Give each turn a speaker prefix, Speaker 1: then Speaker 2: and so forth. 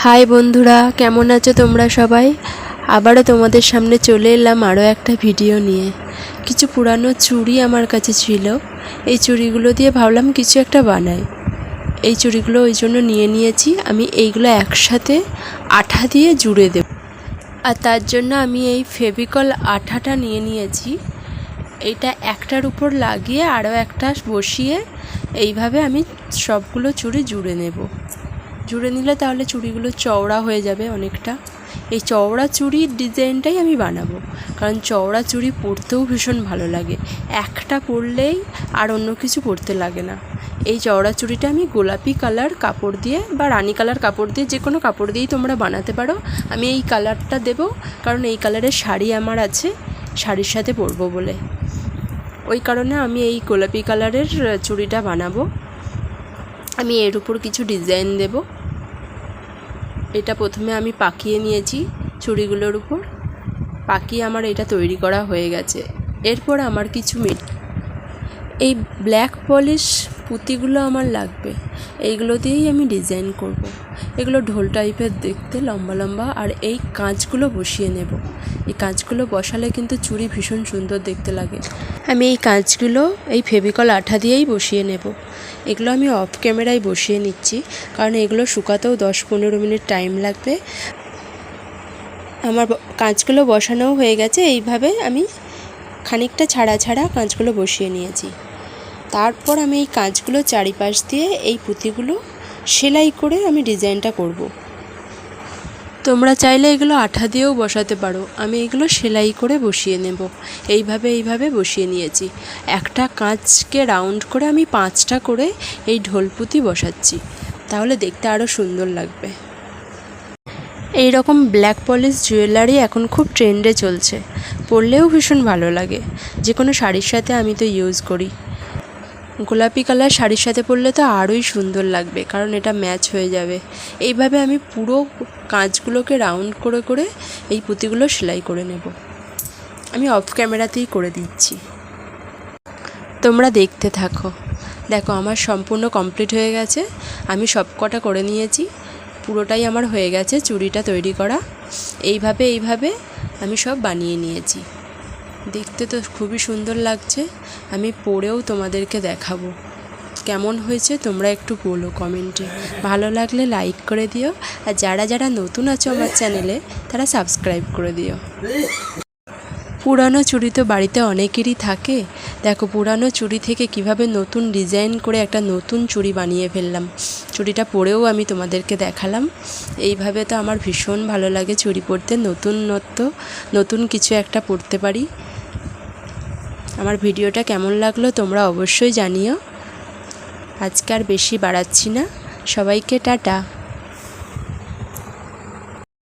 Speaker 1: High বন্ধুরা, কেমন আছো তোমরা সবাই? আবারও তোমাদের সামনে চলে এলাম আরও একটা ভিডিও নিয়ে। কিছু পুরানো চুড়ি আমার কাছে ছিল, এই চুড়িগুলো দিয়ে ভাবলাম কিছু একটা বানাই। এই চুড়িগুলো ওই জন্য নিয়ে নিয়েছি। আমি এইগুলো একসাথে আঠা দিয়ে জুড়ে দেব, আর তার জন্য আমি এই ফেভিকল আঠাটা নিয়ে নিয়েছি। এইটা একটার উপর লাগিয়ে আরও একটা বসিয়ে এইভাবে আমি সবগুলো চুড়ি জুড়ে নেব। জুড়ে নিলে তাহলে চুড়িগুলো চওড়া হয়ে যাবে অনেকটা। এই চওড়া চুড়ির ডিজাইনটাই আমি বানাবো, কারণ চওড়া চুড়ি পরতেও ভীষণ ভালো লাগে। একটা পরলেই আর অন্য কিছু পরতে লাগে না। এই চওড়া চুড়িটা আমি গোলাপি কালার কাপড় দিয়ে বা রানী কালার কাপড় দিয়ে, যে কোনো কাপড় দিয়েই তোমরা বানাতে পারো। আমি এই কালারটা দেব কারণ এই কালারের শাড়ি আমার আছে, শাড়ির সাথে পরবো বলে। ওই কারণে আমি এই গোলাপি কালারের চুড়িটা বানাবো। আমি এর উপর কিছু ডিজাইন দেব। এটা প্রথমে আমি পাকিয়ে নিয়েছি চুড়িগুলোর উপর। পাকিয়ে আমার এটা তৈরি করা হয়ে গেছে। এরপর আমার কিছু এই ব্ল্যাক পলিশ পুঁতিগুলো আমার লাগবে। এইগুলো দিয়েই আমি ডিজাইন করব। এগুলো ঢোল টাইপের দেখতে, লম্বা লম্বা। আর এই কাঁচগুলো বসিয়ে নেব। এই কাঁচগুলো বসালে কিন্তু চুড়ি ভীষণ সুন্দর দেখতে লাগে। আমি এই কাঁচগুলো এই ফেভিকল আঠা দিয়েই বসিয়ে নেব। এগুলো আমি অফ ক্যামেরায় বসিয়ে নিচ্ছি, কারণ এগুলো শুকাতেও 10-15 মিনিট টাইম লাগবে। আমার কাঁচগুলো বসানোও হয়ে গেছে। এইভাবে আমি খানিকটা ছাড়া ছাড়া কাঁচগুলো বসিয়ে নিয়েছি। তারপর আমি এই কাঁচগুলো চারিপাশ দিয়ে এই পুঁতিগুলো সেলাই করে আমি ডিজাইনটা করব। তোমরা চাইলে এগুলো আঠা দিয়েও বসাতে পারো। আমি এগুলো সেলাই করে বসিয়ে নেব। এইভাবে বসিয়ে নিয়েছি। একটা কাঁচকে রাউন্ড করে আমি 5টা করে এই ঢোলপুঁতি বসাচ্ছি, তাহলে দেখতে আরও সুন্দর লাগবে। এই রকম ব্ল্যাক পলিশ জুয়েলারি এখন খুব ট্রেন্ডে চলছে, পরলেও ভীষণ ভালো লাগে। যে কোনো শাড়ির সাথে আমি তো ইউজ করি। গোলাপি কালার শাড়ির সাথে পরলে তো আরোই সুন্দর লাগবে, কারণ এটা ম্যাচ হয়ে যাবে। এইভাবে আমি পুরো কাঁচগুলোকে রাউন্ড করে করে এই পুঁতিগুলো সেলাই করে নেব। আমি অফ ক্যামেরাতেই করে দিচ্ছি, তোমরা দেখতে থাকো। দেখো আমার সম্পূর্ণ কমপ্লিট হয়ে গেছে। আমি সব কটা করে নিয়েছি, পুরোটাই আমার হয়ে গেছে চুড়িটা তৈরি করা। এইভাবে আমি সব বানিয়ে নিয়েছি। দেখতে তো খুবই সুন্দর লাগছে। আমি পরেও তোমাদেরকে দেখাবো কেমন হয়েছে। তোমরা একটু বলো কমেন্টে। ভালো লাগলে লাইক করে দিও, আর যারা যারা নতুন আছো আমার চ্যানেলে তারা সাবস্ক্রাইব করে দিও। পুরানো চুড়ি তো বাড়িতে অনেকেরই থাকে। দেখো পুরানো চুড়ি থেকে কিভাবে নতুন ডিজাইন করে একটা নতুন চুড়ি বানিয়ে ফেললাম। চুড়িটা পরেও আমি তোমাদেরকে দেখালাম। এইভাবে তো আমার ভীষণ ভালো লাগে চুড়ি পরতে। নতুন কিছু একটা পরতে পারি। আমার ভিডিওটা কেমন লাগলো তোমরা অবশ্যই জানিও। আজকে আর বেশি বাড়াচ্ছি না। সবাইকে টাটা।